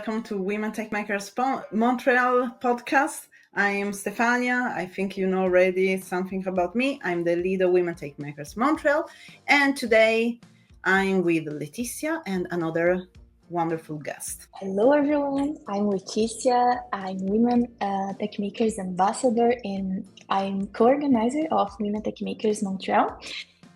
welcome to Women Tech Makers Montreal podcast. I am Stefania. I think you know already something about me. I'm the lead of Women Tech Makers Montreal. And today I'm with Leticia and another wonderful guest. Hello everyone, I'm Leticia. I'm Women Tech Makers Ambassador and I'm co-organizer of Women Tech Makers Montreal.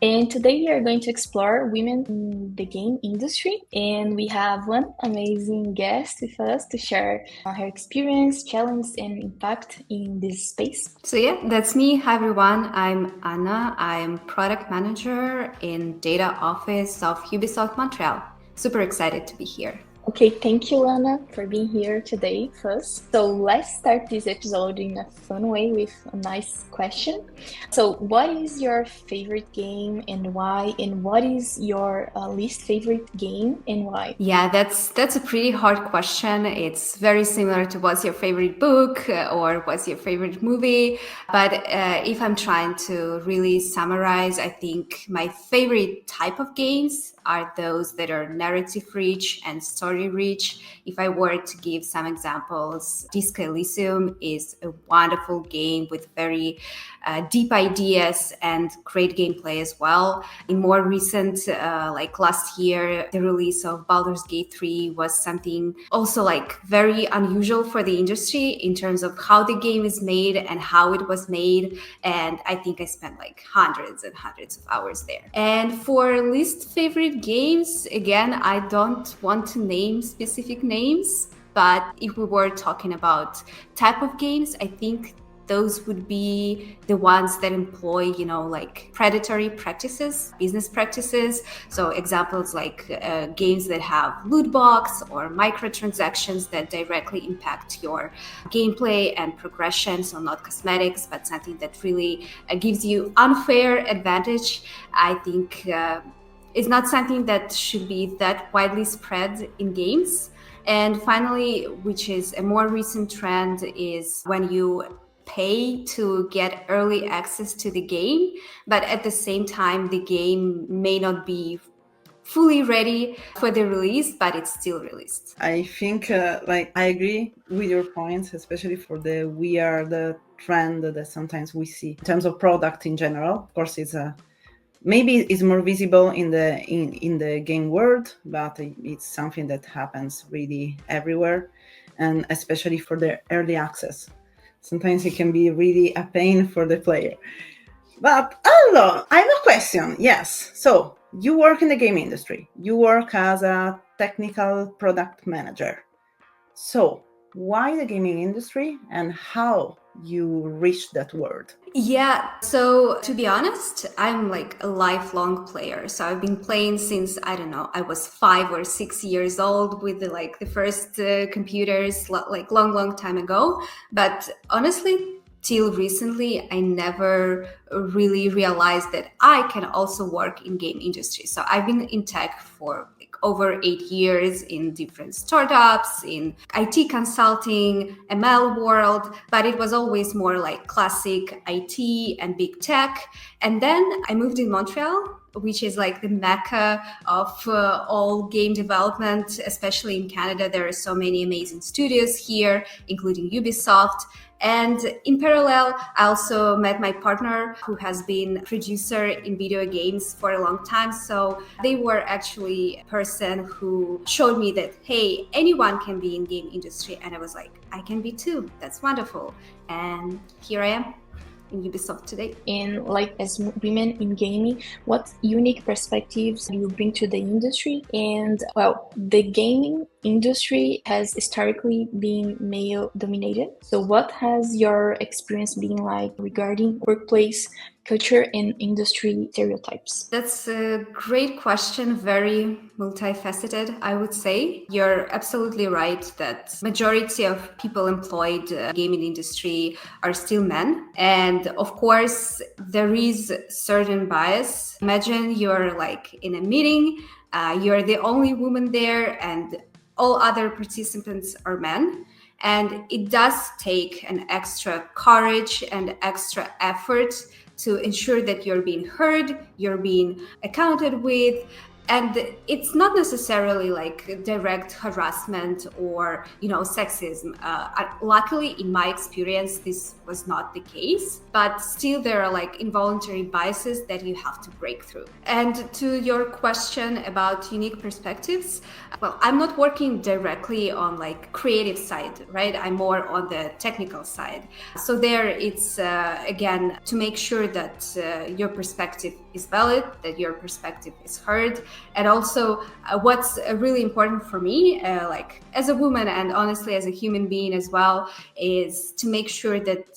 And today we are going to explore women in the game industry, and we have one amazing guest with us to share her experience, challenge, and impact in this space. So yeah, that's me. Hi everyone, I'm Anna. I'm product manager in data office of Ubisoft Montreal. Super excited to be here. Okay, thank you, Anna, for being here today first. So let's start this episode in a fun way with a nice question. So what is your favorite game and why? And what is your least favorite game and why? Yeah, that's a pretty hard question. It's very similar to what's your favorite book or what's your favorite movie. But if I'm trying to really summarize, I think my favorite type of games are those that are narrative rich and story rich. If I were to give some examples, Disco Elysium is a wonderful game with very deep ideas and great gameplay as well. In more recent, like last year, the release of Baldur's Gate 3 was something also like very unusual for the industry in terms of how the game is made and how it was made. And I think I spent like hundreds and hundreds of hours there. And for least favorite games, again, I don't want to name specific names, but if we were talking about type of games, I think those would be the ones that employ, like predatory practices, business practices. So examples like games that have loot box or microtransactions that directly impact your gameplay and progression. So not cosmetics, but something that really gives you unfair advantage. I think it's not something that should be that widely spread in games. And finally, which is a more recent trend, is when you pay to get early access to the game, but at the same time, the game may not be fully ready for the release, but it's still released. I think I agree with your points, especially for the trend that sometimes we see in terms of product in general. Of course, maybe it's more visible in the game world, but it's something that happens really everywhere, and especially for the early access. Sometimes it can be really a pain for the player. But I have a question. Yes. So you work in the game industry. You work as a technical product manager. So why the gaming industry and how you reached that world? Yeah, so to be honest, I'm like a lifelong player. So I've been playing since, I was 5 or 6 years old with the first computers, like long time ago. But honestly, till recently, I never really realized that I can also work in game industry. So I've been in tech for over 8 years in different startups, in IT consulting, ML world, but it was always more like classic IT and big tech. And then I moved in Montreal, which is like the mecca of all game development, especially in Canada. There are so many amazing studios here, including Ubisoft. And in parallel, I also met my partner who has been producer in video games for a long time. So they were actually a person who showed me that, hey, anyone can be in game industry. And I was like, I can be too. That's wonderful. And here I am in Ubisoft today. And as women in gaming, what unique perspectives do you bring to the industry? And the gaming industry has historically been male dominated. So what has your experience been like regarding workplace culture and industry stereotypes? That's a great question, very multifaceted, I would say. You're absolutely right that majority of people employed gaming industry are still men. And of course, there is certain bias. Imagine you're like in a meeting, you're the only woman there and all other participants are men. And it does take an extra courage and extra effort to ensure that you're being heard, you're being accounted with, And it's not necessarily like direct harassment or, sexism. Luckily, in my experience, this was not the case, but still there are like involuntary biases that you have to break through. And to your question about unique perspectives, well, I'm not working directly on like creative side, right? I'm more on the technical side. So there it's, again, to make sure that your perspective is valid, that your perspective is heard. And also what's really important for me, like as a woman and honestly as a human being as well, is to make sure that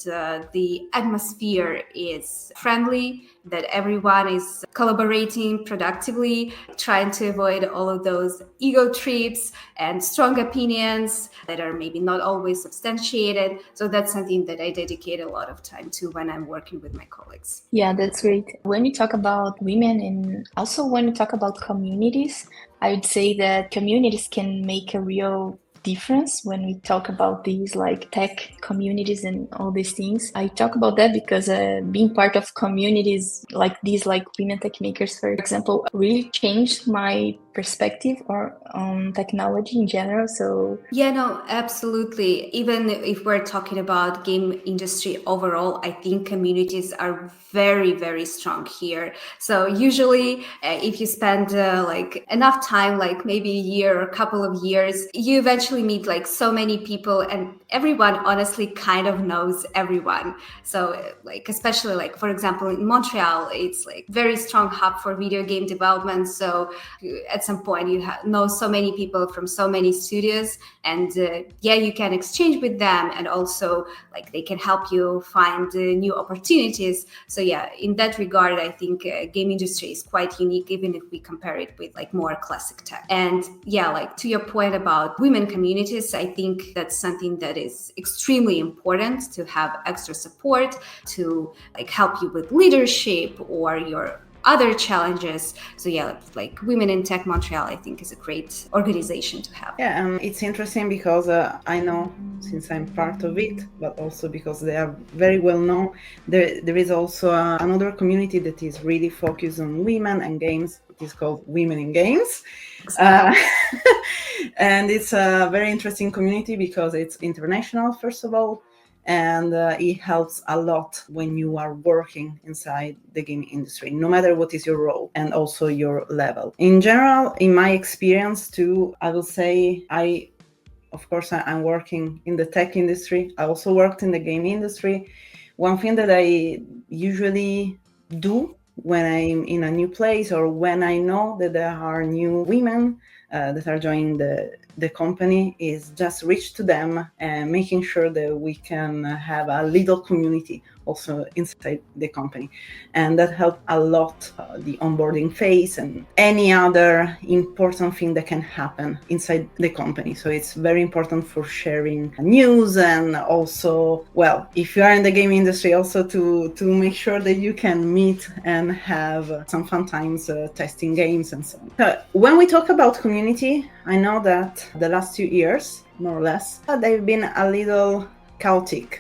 the atmosphere is friendly, that everyone is collaborating productively, trying to avoid all of those ego trips and strong opinions that are maybe not always substantiated. So that's something that I dedicate a lot of time to when I'm working with my colleagues. Yeah, that's great. When you talk about women and also when you talk about communities, I would say that communities can make a real difference when we talk about these like tech communities and all these things. I talk about that because being part of communities like these, like women tech makers, for example, really changed my perspective or on technology in general. So yeah, no, absolutely. Even if we're talking about game industry overall, I think communities are very, very strong here. So usually if you spend like enough time, like maybe a year or a couple of years, you eventually meet like so many people, and everyone honestly kind of knows everyone. So like, especially like, for example, in Montreal, it's like very strong hub for video game development. So at some point you know so many people from so many studios, and yeah, you can exchange with them, and also like they can help you find new opportunities. So yeah, in that regard, I think game industry is quite unique, even if we compare it with like more classic tech. And yeah, like to your point about women communities, I think that's something that is extremely important, to have extra support to like help you with leadership or your other challenges. So yeah, like Women in Tech Montreal, I think, is a great organization to have. Yeah, it's interesting because I know, since I'm part of it, but also because they are very well known, there is also another community that is really focused on women and games. It is called Women in Games. And it's a very interesting community because it's international, first of all, and it helps a lot when you are working inside the game industry, no matter what is your role and also your level. In general, in my experience too, I will say of course, I'm working in the tech industry. I also worked in the game industry. One thing that I usually do when I'm in a new place, or when I know that there are new women that are joining the company, is just reach to them and making sure that we can have a little community also inside the company. And that helped a lot the onboarding phase and any other important thing that can happen inside the company. So it's very important for sharing news, and also, well, if you are in the game industry, also to make sure that you can meet and have some fun times testing games and so on. When we talk about community, I know that the last 2 years, more or less, they've been a little chaotic.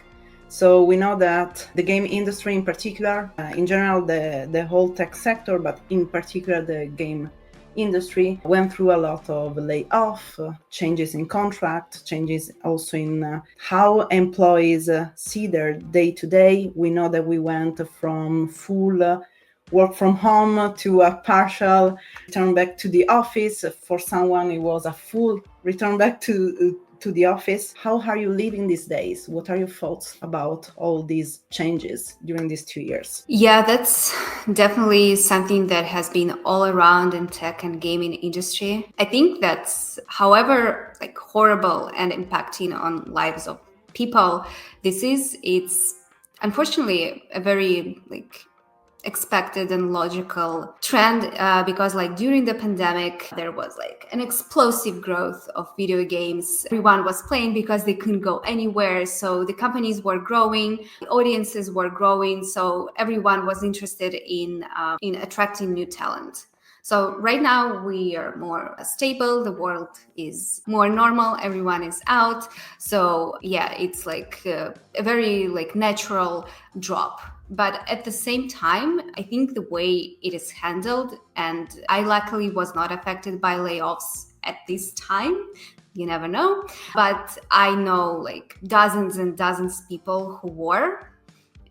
So we know that the game industry in particular, in general, the whole tech sector, but in particular the game industry, went through a lot of layoff, changes in contract, changes also in how employees see their day-to-day. We know that we went from full work from home to a partial return back to the office. For someone, it was a full return back to the office. How are you living these days? What are your thoughts about all these changes during these 2 years? Yeah, that's definitely something that has been all around in tech and gaming industry. I think that's, however, like horrible and impacting on lives of people, it's unfortunately a very like expected and logical trend, because like during the pandemic there was like an explosive growth of video games. Everyone was playing because they couldn't go anywhere, so the companies were growing, the audiences were growing, so everyone was interested in attracting new talent. So right now we are more stable, the world is more normal, everyone is out. So yeah, it's like a very like natural drop But at the same time, I think the way it is handled, and I luckily was not affected by layoffs at this time. You never know. But I know like dozens and dozens of people who were.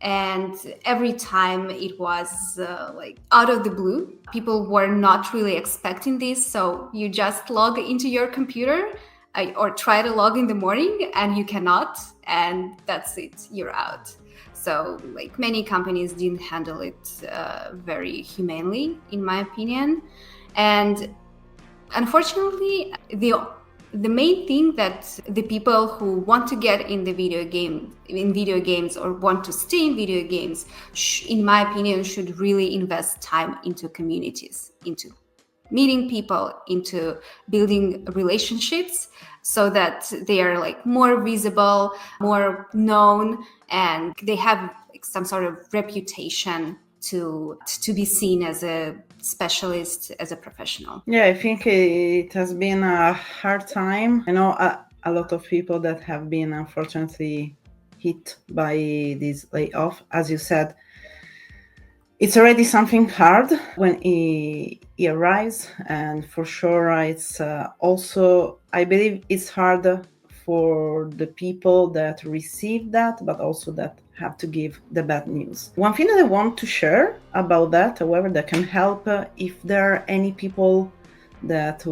And every time it was like out of the blue, people were not really expecting this. So you just log into your computer or try to log in the morning and you cannot, and that's it, you're out. So like many companies didn't handle it very humanely, in my opinion. And unfortunately, the main thing that the people who want to get in video games or want to stay in video games, in my opinion, should really invest time into communities, into meeting people, into building relationships, so that they are like more visible, more known, and they have like some sort of reputation to be seen as a specialist, as a professional. Yeah, I think it has been a hard time. I know a lot of people that have been unfortunately hit by this layoff. As you said, it's already something hard when he arrives, and for sure it's also, I believe it's harder for the people that receive that, but also that have to give the bad news. One thing that I want to share about that, however, that can help if there are any people that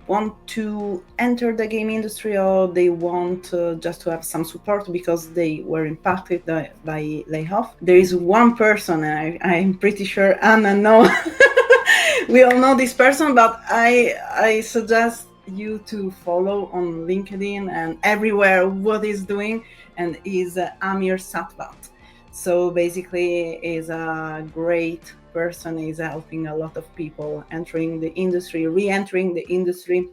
want to enter the game industry, or they want just to have some support because they were impacted by layoff. There is one person, I'm pretty sure Anna knows. We all know this person, but I suggest you to follow on LinkedIn and everywhere what he's doing, and is Amir Satvat. So basically is a great person, is helping a lot of people entering the industry, re-entering the industry,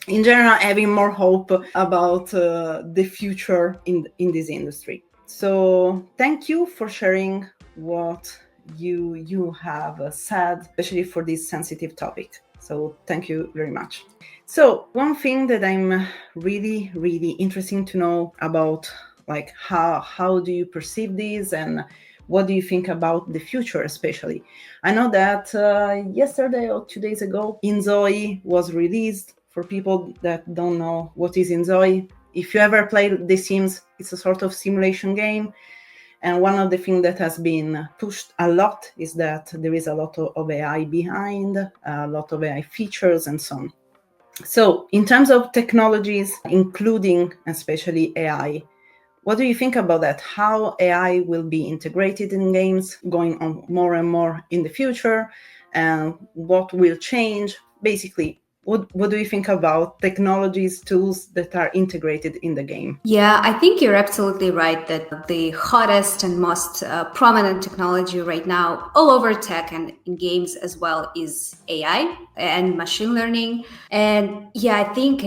in general having more hope about the future in this industry. So thank you for sharing what you have said, especially for this sensitive topic. So thank you very much. So one thing that I'm really, really interesting to know about, like how do you perceive this, and what do you think about the future, especially? I know that yesterday or 2 days ago, Inzoi was released. For people that don't know what is Inzoi, if you ever played The Sims, it's a sort of simulation game. And one of the things that has been pushed a lot is that there is a lot of AI behind, a lot of AI features and so on. So in terms of technologies, including especially AI, what do you think about that? How AI will be integrated in games going on more and more in the future? And what will change? Basically, what do you think about technologies, tools that are integrated in the game? Yeah, I think you're absolutely right that the hottest and most prominent technology right now, all over tech and in games as well, is AI and machine learning. And yeah, I think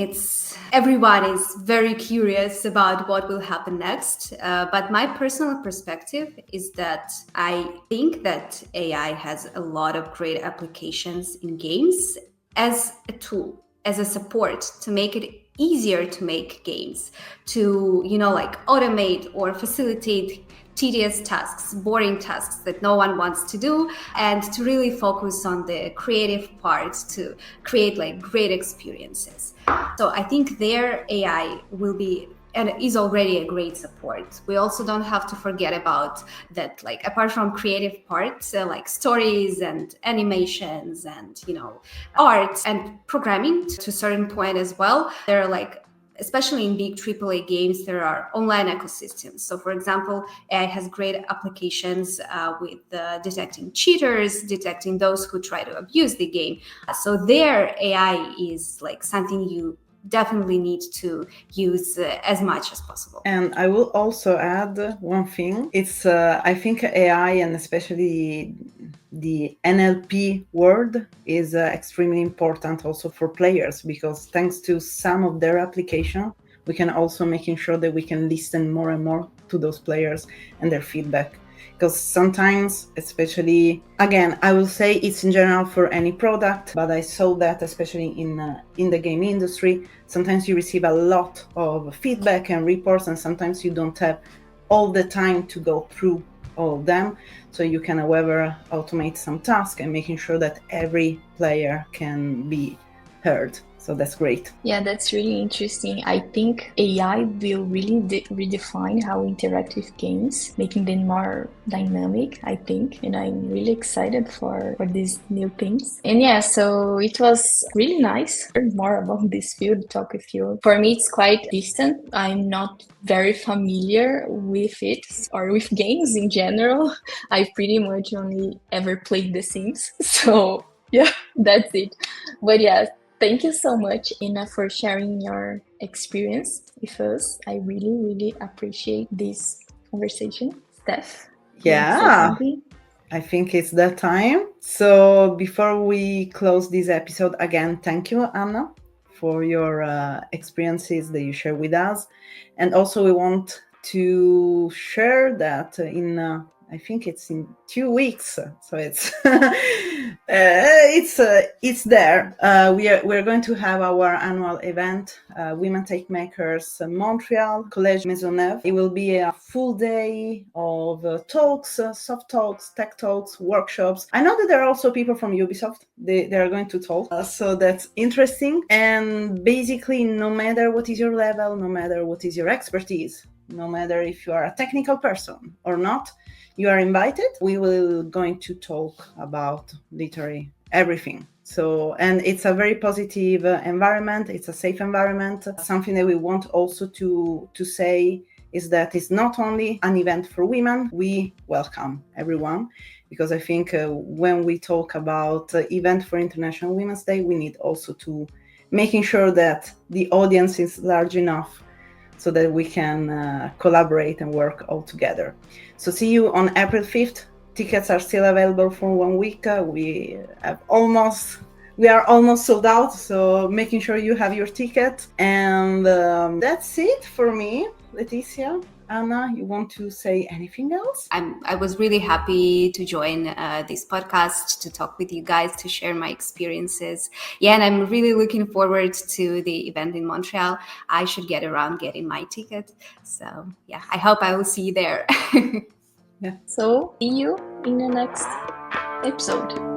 everyone is very curious about what will happen next. But my personal perspective is that I think that AI has a lot of great applications in games as a tool, as a support to make it easier to make games, to, like automate or facilitate tedious tasks, boring tasks that no one wants to do, and to really focus on the creative part to create like great experiences. So I think their AI will be and is already a great support. We also don't have to forget about that, like apart from creative parts, like stories and animations and, art and programming to a certain point as well. There are like, especially in big AAA games, there are online ecosystems. So for example, AI has great applications with detecting cheaters, detecting those who try to abuse the game. So their AI is like something you definitely need to use as much as possible. And I will also add one thing. It's I think AI, and especially the NLP word, is extremely important also for players, because thanks to some of their application, we can also making sure that we can listen more and more to those players and their feedback. Because sometimes, especially, again, I will say it's in general for any product, but I saw that especially in the game industry, sometimes you receive a lot of feedback and reports, and sometimes you don't have all the time to go through all of them. So you can, however, automate some tasks and making sure that every player can be heard. So that's great. Yeah, that's really interesting. I think AI will really redefine how we interact with games, making them more dynamic, I think. And I'm really excited for these new things. And yeah, so it was really nice to learn more about this field, talk with you. For me, it's quite distant. I'm not very familiar with it or with games in general. I pretty much only ever played The Sims. So yeah, that's it. But yeah, thank you so much, Ina, for sharing your experience with us. I really, really appreciate this conversation. Steph, you want to say Yeah, something? I think it's that time. So before we close this episode, again, thank you, Anna, for your experiences that you share with us. And also, we want to share that I think it's in 2 weeks, so it's it's there. We're going to have our annual event, Women Take Makers Montreal Collège Maisonneuve. It will be a full day of talks, soft talks, tech talks, workshops. I know that there are also people from Ubisoft. They are going to talk, so that's interesting. And basically, no matter what is your level, no matter what is your expertise, no matter if you are a technical person or not, you are invited. We will going to talk about literally everything. So, and it's a very positive environment. It's a safe environment. Something that we want also to say is that it's not only an event for women. We welcome everyone, because I think when we talk about event for International Women's Day, we need also to making sure that the audience is large enough so that we can collaborate and work all together. So see you on April 5th. Tickets are still available for 1 week. We are almost sold out, so making sure you have your ticket. And that's it for me, Leticia. Anna, you want to say anything else? I was really happy to join this podcast, to talk with you guys, to share my experiences. Yeah, and I'm really looking forward to the event in Montreal. I should get around getting my ticket. So yeah, I hope I will see you there. So see you in the next episode.